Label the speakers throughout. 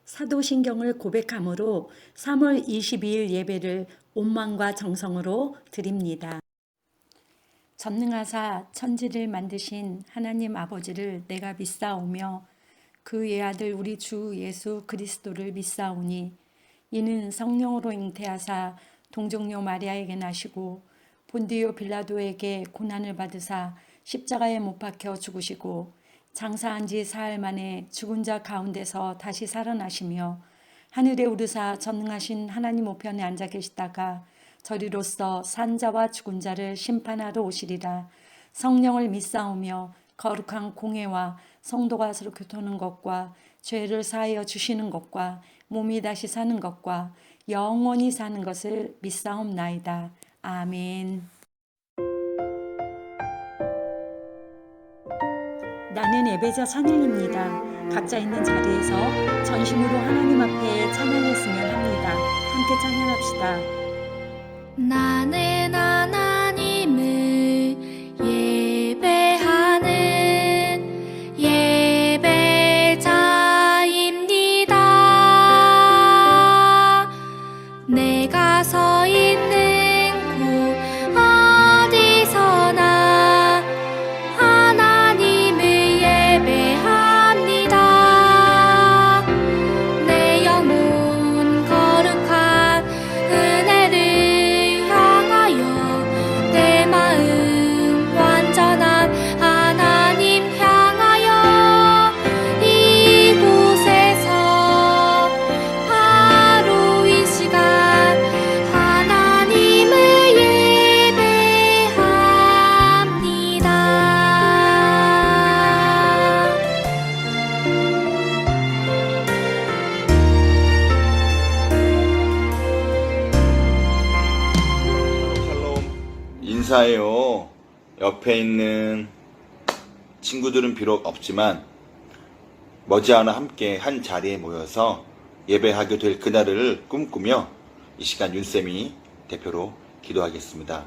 Speaker 1: 사도신경을 고백함으로 3월 22일 예배를 온 마음과 정성으로 드립니다. 전능하사 천지를 만드신 하나님 아버지를 내가 믿사오며 그 외아들 우리 주 예수 그리스도를 믿사오니 이는 성령으로 잉태하사 동정녀 마리아에게 나시고 본디오 빌라도에게 고난을 받으사 십자가에 못 박혀 죽으시고 장사한 지 사흘 만에 죽은 자 가운데서 다시 살아나시며 하늘에 오르사 전능하신 하나님 우편에 앉아 계시다가 저리로서 산자와 죽은 자를 심판하러 오시리라. 성령을 믿사오며 거룩한 공회와 성도가 서로 교통하는 것과 죄를 사하여 주시는 것과 몸이 다시 사는 것과 영원히 사는 것을 믿사옵나이다. 아멘. 나는 예배자 찬양입니다. 각자 있는 자리에서 전심으로 하나님 앞에 찬양했으면 합니다. 함께 찬양합시다.
Speaker 2: 나는 하나님을 예배하는 예배자입니다. 내가 서 있는 곳 어디서나 하나님을 예배합니다. 내 영혼 거룩한 은혜를 향하여 내 마음 완전한 하나님 향하여 이곳에서 바로 이 시간 하나님을 예배합니다.
Speaker 3: 샬롬 인사해요. 옆에 있는 친구들은 비록 없지만 머지않아 함께 한 자리에 모여서 예배하게 될 그날을 꿈꾸며 이 시간 윤쌤이 대표로 기도하겠습니다.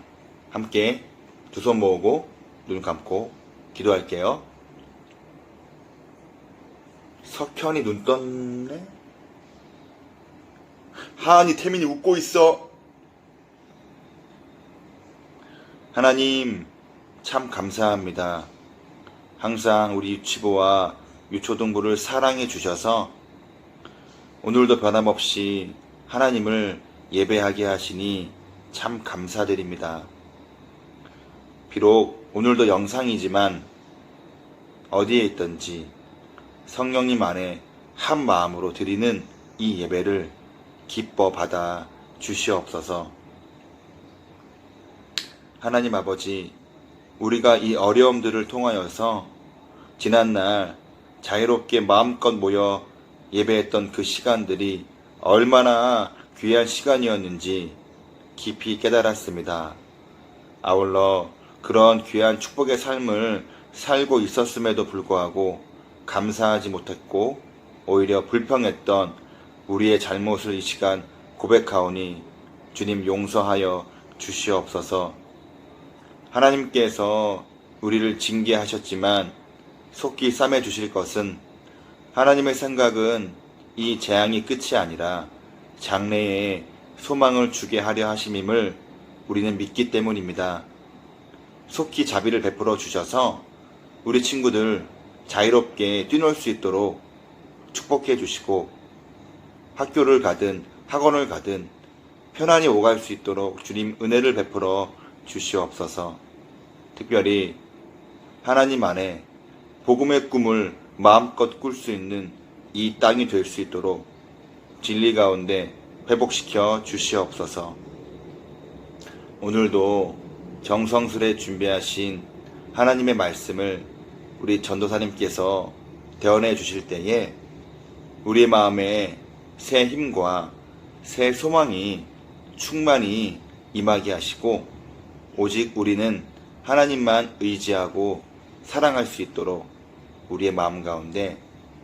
Speaker 3: 함께 두 손 모으고 눈 감고 기도할게요. 석현이 눈 떴네? 하은이 태민이 웃고 있어. 하나님 참 감사합니다. 항상 우리 유치부와 유초등부를 사랑해 주셔서 오늘도 변함없이 하나님을 예배하게 하시니 참 감사드립니다. 비록 오늘도 영상이지만 어디에 있든지 성령님 안에 한 마음으로 드리는 이 예배를 기뻐 받아 주시옵소서. 하나님 아버지, 우리가 이 어려움들을 통하여서 지난날 자유롭게 마음껏 모여 예배했던 그 시간들이 얼마나 귀한 시간이었는지 깊이 깨달았습니다. 아울러 그런 귀한 축복의 삶을 살고 있었음에도 불구하고 감사하지 못했고 오히려 불평했던 우리의 잘못을 이 시간 고백하오니 주님 용서하여 주시옵소서. 하나님께서 우리를 징계하셨지만 속히 싸매 주실 것은 하나님의 생각은 이 재앙이 끝이 아니라 장래에 소망을 주게 하려 하심임을 우리는 믿기 때문입니다. 속히 자비를 베풀어 주셔서 우리 친구들 자유롭게 뛰놀 수 있도록 축복해 주시고 학교를 가든 학원을 가든 편안히 오갈 수 있도록 주님 은혜를 베풀어 주시옵소서. 특별히 하나님 안에 복음의 꿈을 마음껏 꿀 수 있는 이 땅이 될 수 있도록 진리 가운데 회복시켜 주시옵소서. 오늘도 정성스레 준비하신 하나님의 말씀을 우리 전도사님께서 대언해 주실 때에 우리의 마음에 새 힘과 새 소망이 충만히 임하게 하시고 오직 우리는 하나님만 의지하고 사랑할 수 있도록 우리의 마음 가운데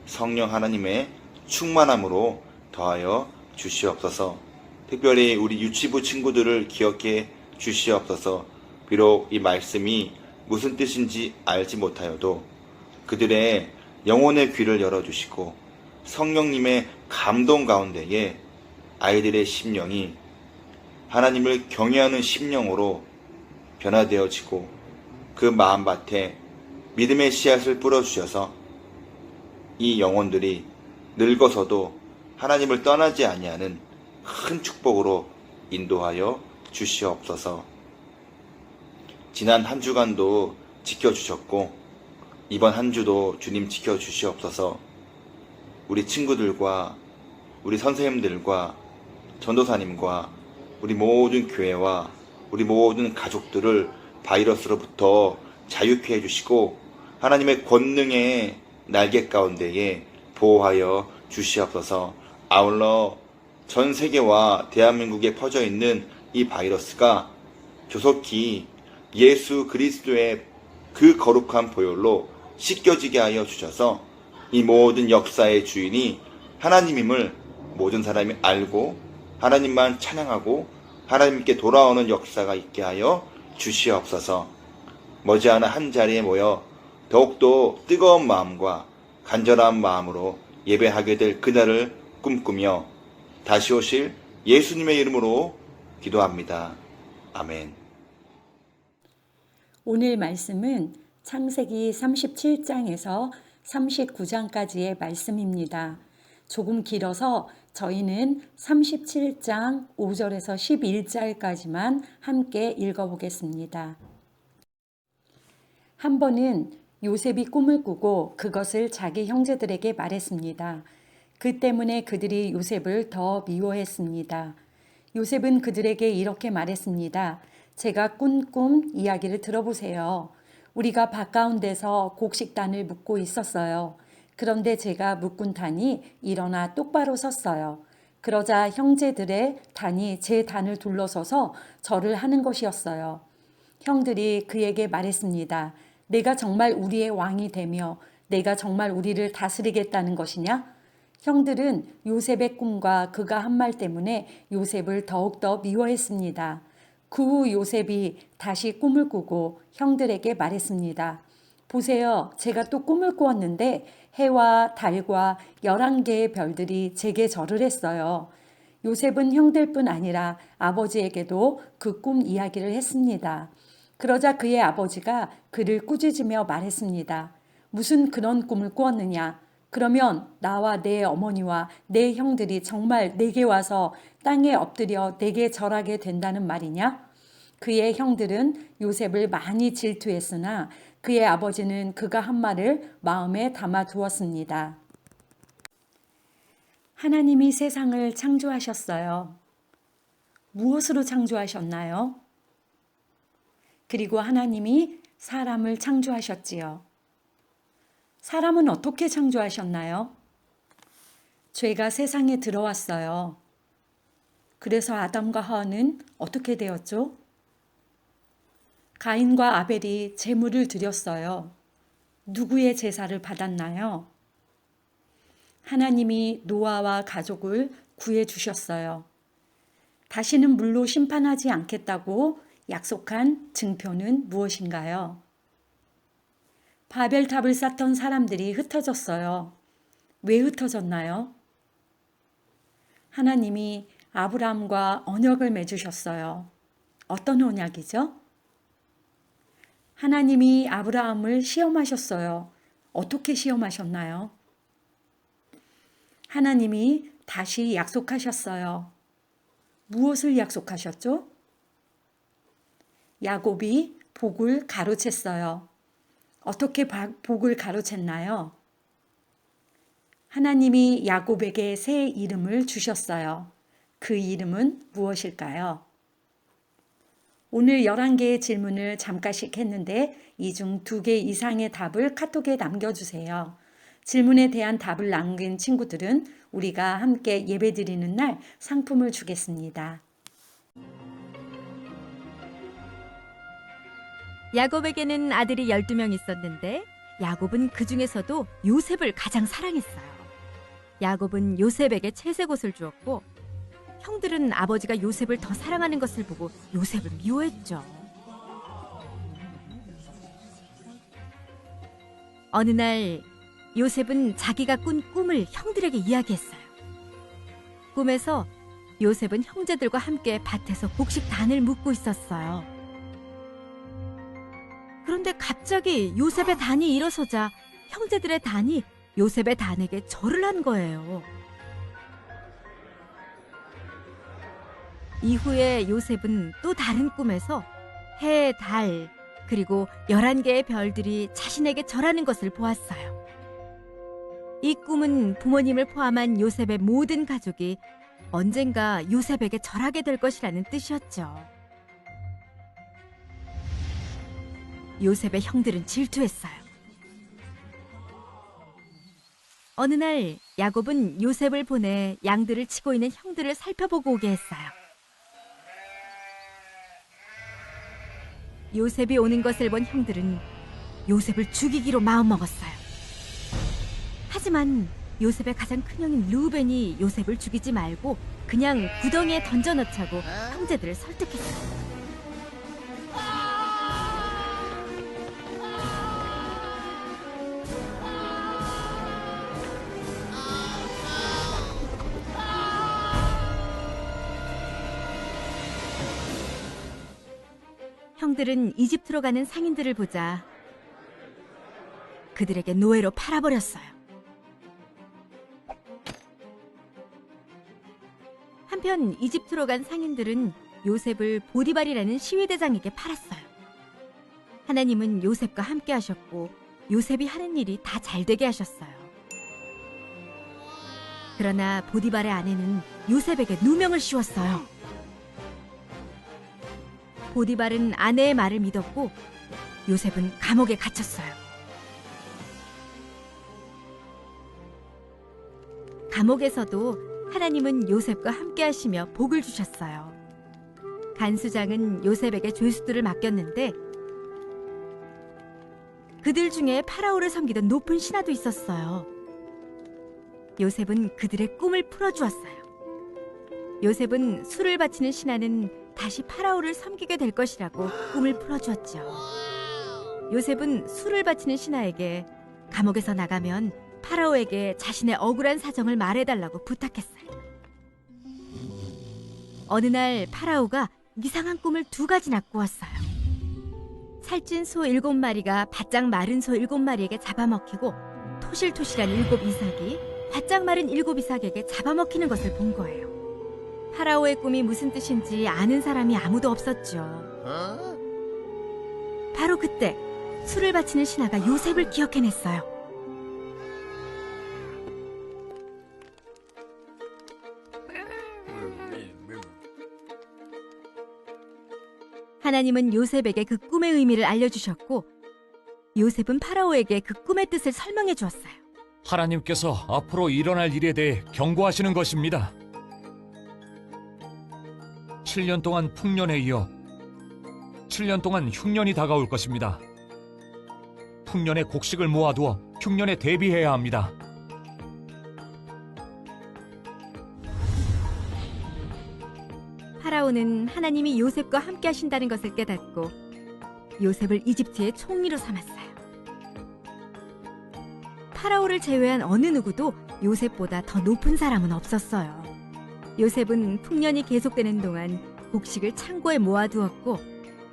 Speaker 3: 성령 하나님의 충만함으로 더하여 주시옵소서. 특별히 우리 유치부 친구들을 기억해 주시옵소서. 비록 이 말씀이 무슨 뜻인지 알지 못하여도 그들의 영혼의 귀를 열어주시고 성령님의 감동 가운데에 아이들의 심령이 하나님을 경외하는 심령으로 변화되어지고 그 마음밭에 믿음의 씨앗을 뿌려주셔서 이 영혼들이 늙어서도 하나님을 떠나지 아니하는 큰 축복으로 인도하여 주시옵소서. 지난 한 주간도 지켜주셨고 이번 한 주도 주님 지켜주시옵소서. 우리 친구들과 우리 선생님들과 전도사님과 우리 모든 교회와 우리 모든 가족들을 바이러스로부터 자유케 해주시고 하나님의 권능의 날개 가운데에 보호하여 주시옵소서. 아울러 전 세계와 대한민국에 퍼져 있는 이 바이러스가 조속히 예수 그리스도의 그 거룩한 보혈로 씻겨지게 하여 주셔서 이 모든 역사의 주인이 하나님임을 모든 사람이 알고 하나님만 찬양하고 하나님께 돌아오는 역사가 있게 하여 주시옵소서. 머지않아 한 자리에 모여 더욱더 뜨거운 마음과 간절한 마음으로 예배하게 될 그날을 꿈꾸며 다시 오실 예수님의 이름으로 기도합니다. 아멘.
Speaker 1: 오늘 말씀은 창세기 37장에서 39장까지의 말씀입니다. 조금 길어서 저희는 37장 5절에서 11절까지만 함께 읽어보겠습니다. 한 번은 요셉이 꿈을 꾸고 그것을 자기 형제들에게 말했습니다. 그 때문에 그들이 요셉을 더 미워했습니다. 요셉은 그들에게 이렇게 말했습니다. 제가 꾼 꿈 이야기를 들어보세요. 우리가 밭 가운데서 곡식단을 묶고 있었어요. 그런데 제가 묶은 단이 일어나 똑바로 섰어요. 그러자 형제들의 단이 제 단을 둘러서서 절을 하는 것이었어요. 형들이 그에게 말했습니다. 내가 정말 우리의 왕이 되며 내가 정말 우리를 다스리겠다는 것이냐? 형들은 요셉의 꿈과 그가 한 말 때문에 요셉을 더욱더 미워했습니다. 그 후 요셉이 다시 꿈을 꾸고 형들에게 말했습니다. 보세요, 제가 또 꿈을 꾸었는데 해와 달과 11개의 별들이 제게 절을 했어요. 요셉은 형들뿐 아니라 아버지에게도 그 꿈 이야기를 했습니다. 그러자 그의 아버지가 그를 꾸짖으며 말했습니다. 무슨 그런 꿈을 꾸었느냐? 그러면 나와 내 어머니와 내 형들이 정말 내게 와서 땅에 엎드려 내게 절하게 된다는 말이냐? 그의 형들은 요셉을 많이 질투했으나 그의 아버지는 그가 한 말을 마음에 담아 두었습니다. 하나님이 세상을 창조하셨어요. 무엇으로 창조하셨나요? 그리고 하나님이 사람을 창조하셨지요. 사람은 어떻게 창조하셨나요? 죄가 세상에 들어왔어요. 그래서 아담과 하와는 어떻게 되었죠? 가인과 아벨이 제물을 드렸어요. 누구의 제사를 받았나요? 하나님이 노아와 가족을 구해 주셨어요. 다시는 물로 심판하지 않겠다고 약속한 증표는 무엇인가요? 바벨탑을 쌓던 사람들이 흩어졌어요. 왜 흩어졌나요? 하나님이 아브라함과 언약을 맺으셨어요. 어떤 언약이죠? 하나님이 아브라함을 시험하셨어요. 어떻게 시험하셨나요? 하나님이 다시 약속하셨어요. 무엇을 약속하셨죠? 야곱이 복을 가로챘어요. 어떻게 복을 가로챘나요? 하나님이 야곱에게 새 이름을 주셨어요. 그 이름은 무엇일까요? 오늘 11개의 질문을 잠깐씩 했는데 이 중 2개 이상의 답을 카톡에 남겨주세요. 질문에 대한 답을 남긴 친구들은 우리가 함께 예배드리는 날 상품을 주겠습니다.
Speaker 4: 야곱에게는 아들이 12명 있었는데 야곱은 그 중에서도 요셉을 가장 사랑했어요. 야곱은 요셉에게 채색 옷을 주었고 형들은 아버지가 요셉을 더 사랑하는 것을 보고 요셉을 미워했죠. 어느 날 요셉은 자기가 꾼 꿈을 형들에게 이야기했어요. 꿈에서 요셉은 형제들과 함께 밭에서 곡식단을 묶고 있었어요. 그런데 갑자기 요셉의 단이 일어서자 형제들의 단이 요셉의 단에게 절을 한 거예요. 이후에 요셉은 또 다른 꿈에서 해, 달, 그리고 11개의 별들이 자신에게 절하는 것을 보았어요. 이 꿈은 부모님을 포함한 요셉의 모든 가족이 언젠가 요셉에게 절하게 될 것이라는 뜻이었죠. 요셉의 형들은 질투했어요. 어느 날 야곱은 요셉을 보내 양들을 치고 있는 형들을 살펴보고 오게 했어요. 요셉이 오는 것을 본 형들은 요셉을 죽이기로 마음먹었어요. 하지만 요셉의 가장 큰 형인 르우벤이 요셉을 죽이지 말고 그냥 구덩이에 던져넣자고 형제들을 설득했어요. 형들은 이집트로 가는 상인들을 보자 그들에게 노예로 팔아버렸어요. 한편 이집트로 간 상인들은 요셉을 보디발이라는 시위대장에게 팔았어요. 하나님은 요셉과 함께 하셨고 요셉이 하는 일이 다 잘되게 하셨어요. 그러나 보디발의 아내는 요셉에게 누명을 씌웠어요. 보디발은 아내의 말을 믿었고 요셉은 감옥에 갇혔어요. 감옥에서도 하나님은 요셉과 함께 하시며 복을 주셨어요. 간수장은 요셉에게 죄수들을 맡겼는데 그들 중에 파라오를 섬기던 높은 신하도 있었어요. 요셉은 그들의 꿈을 풀어주었어요. 요셉은 술을 바치는 신하는 다시 파라오를 섬기게 될 것이라고 꿈을 풀어주었죠. 요셉은 술을 바치는 신하에게 감옥에서 나가면 파라오에게 자신의 억울한 사정을 말해달라고 부탁했어요. 어느 날 파라오가 이상한 꿈을 2가지나 꾸었어요. 살찐 소 7마리가 바짝 마른 소 7마리에게 잡아먹히고 토실토실한 7 이삭이 바짝 마른 7 이삭에게 잡아먹히는 것을 본 거예요. 파라오의 꿈이 무슨 뜻인지 아는 사람이 아무도 없었죠. 바로 그때 술을 바치는 신하가 요셉을 기억해냈어요. 하나님은 요셉에게 그 꿈의 의미를 알려주셨고 요셉은 파라오에게 그 꿈의 뜻을 설명해 주었어요.
Speaker 5: 하나님께서 앞으로 일어날 일에 대해 경고하시는 것입니다. 7년 동안 풍년에 이어 7년 동안 흉년이 다가올 것입니다. 풍년에 곡식을 모아두어 흉년에 대비해야 합니다.
Speaker 4: 파라오는 하나님이 요셉과 함께 하신다는 것을 깨닫고 요셉을 이집트의 총리로 삼았어요. 파라오를 제외한 어느 누구도 요셉보다 더 높은 사람은 없었어요. 요셉은 풍년이 계속되는 동안 곡식을 창고에 모아두었고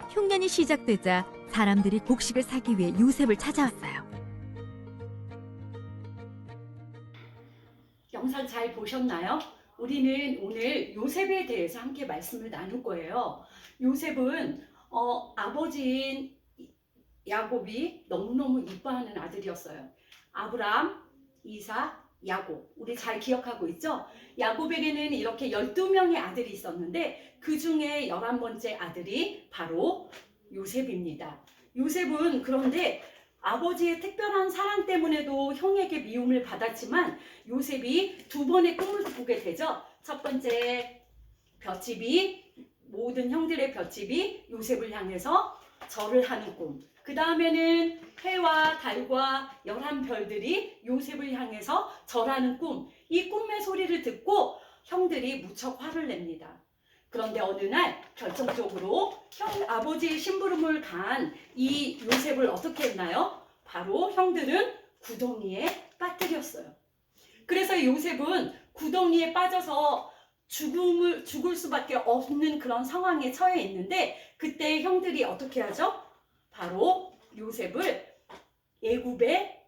Speaker 4: 흉년이 시작되자 사람들이 곡식을 사기 위해 요셉을 찾아왔어요.
Speaker 1: 영상 잘 보셨나요? 우리는 오늘 요셉에 대해서 함께 말씀을 나눌 거예요. 요셉은 아버지인 야곱이 너무너무 이뻐하는 아들이었어요. 아브라함, 이삭, 야곱. 우리 잘 기억하고 있죠? 야곱에게는 이렇게 12명의 아들이 있었는데 그 중에 11번째 아들이 바로 요셉입니다. 요셉은 그런데 아버지의 특별한 사랑 때문에도 형에게 미움을 받았지만 요셉이 2번의 꿈을 꾸게 되죠. 첫 번째 모든 형들의 볏집이 요셉을 향해서 절을 하는 꿈. 그 다음에는 해와 달과 11별들이 요셉을 향해서 절하는 꿈. 이 꿈의 소리를 듣고 형들이 무척 화를 냅니다. 그런데 어느 날 결정적으로 아버지의 심부름을 간 이 요셉을 어떻게 했나요? 바로 형들은 구덩이에 빠뜨렸어요. 그래서 요셉은 구덩이에 빠져서 죽을 수밖에 없는 그런 상황에 처해 있는데, 그때 형들이 어떻게 하죠? 바로 요셉을 애굽의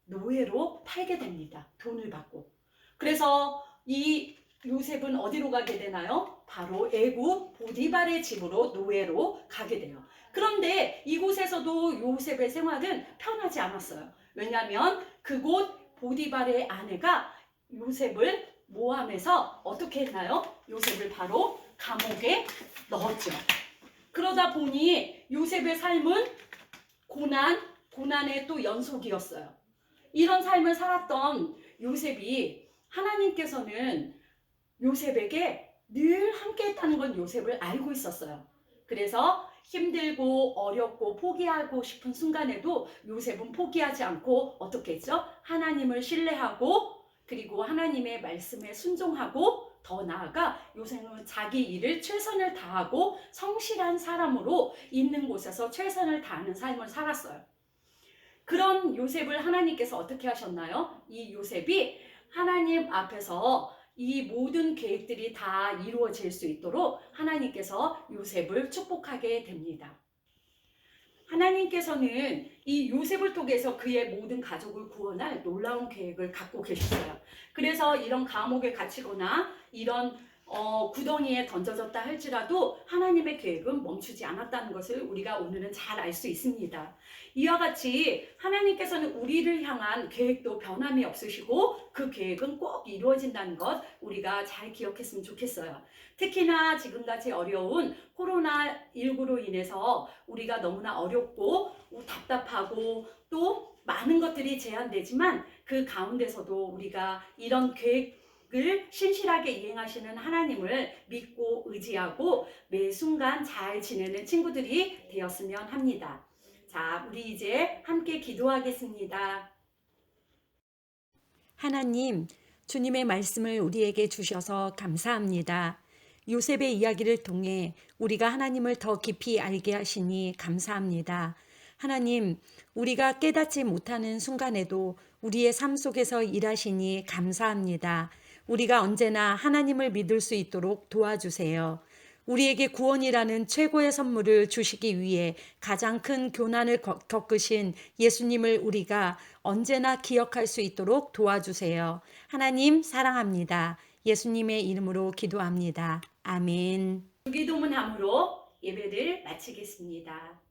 Speaker 1: 노예로 팔게 됩니다. 돈을 받고. 그래서 이 요셉은 어디로 가게 되나요? 바로 애굽 보디발의 집으로 노예로 가게 돼요. 그런데 이곳에서도 요셉의 생활은 편하지 않았어요. 왜냐하면 그곳 보디발의 아내가 요셉을 모함해서 어떻게 했나요? 요셉을 바로 감옥에 넣었죠. 그러다 보니 요셉의 삶은 고난의 또 연속이었어요. 이런 삶을 살았던 요셉이, 하나님께서는 요셉에게 늘 함께 했다는 건 요셉을 알고 있었어요. 그래서 힘들고 어렵고 포기하고 싶은 순간에도 요셉은 포기하지 않고 어떻게 했죠? 하나님을 신뢰하고, 그리고 하나님의 말씀에 순종하고, 더 나아가 요셉은 자기 일을 최선을 다하고 성실한 사람으로 있는 곳에서 최선을 다하는 삶을 살았어요. 그런 요셉을 하나님께서 어떻게 하셨나요? 이 요셉이 하나님 앞에서 이 모든 계획들이 다 이루어질 수 있도록 하나님께서 요셉을 축복하게 됩니다. 하나님께서는 이 요셉을 통해서 그의 모든 가족을 구원할 놀라운 계획을 갖고 계셨어요. 그래서 이런 감옥에 갇히거나 이런 구덩이에 던져졌다 할지라도 하나님의 계획은 멈추지 않았다는 것을 우리가 오늘은 잘 알 수 있습니다. 이와 같이 하나님께서는 우리를 향한 계획도 변함이 없으시고 그 계획은 꼭 이루어진다는 것 우리가 잘 기억했으면 좋겠어요. 특히나 지금같이 어려운 코로나19로 인해서 우리가 너무나 어렵고 답답하고 또 많은 것들이 제한되지만 그 가운데서도 우리가 이런 계획을 신실하게 이행하시는 하나님을 믿고 의지하고 매 순간 잘 지내는 친구들이 되었으면 합니다. 자, 우리 이제 함께 기도하겠습니다.
Speaker 6: 하나님, 주님의 말씀을 우리에게 주셔서 감사합니다. 요셉의 이야기를 통해 우리가 하나님을 더 깊이 알게 하시니 감사합니다. 하나님, 우리가 깨닫지 못하는 순간에도 우리의 삶 속에서 일하시니 감사합니다. 우리가 언제나 하나님을 믿을 수 있도록 도와주세요. 우리에게 구원이라는 최고의 선물을 주시기 위해 가장 큰 교난을 겪으신 예수님을 우리가 언제나 기억할 수 있도록 도와주세요. 하나님 사랑합니다. 예수님의 이름으로 기도합니다. 아멘.
Speaker 1: 주기도문함으로 예배를 마치겠습니다.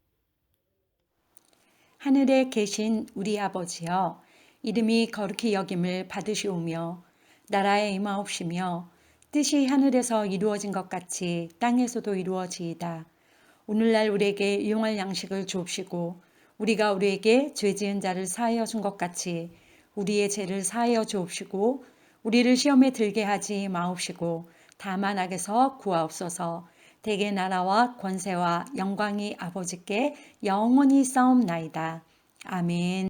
Speaker 6: 하늘에 계신 우리 아버지여, 이름이 거룩히 여김을 받으시오며 나라에 임하옵시며 뜻이 하늘에서 이루어진 것 같이 땅에서도 이루어지이다. 오늘날 우리에게 일용할 양식을 주옵시고 우리가 우리에게 죄 지은 자를 사하여 준 것 같이 우리의 죄를 사하여 주옵시고 우리를 시험에 들게 하지 마옵시고 다만 악에서 구하옵소서. 대개 나라와 권세와 영광이 아버지께 영원히 싸움나이다. 아멘.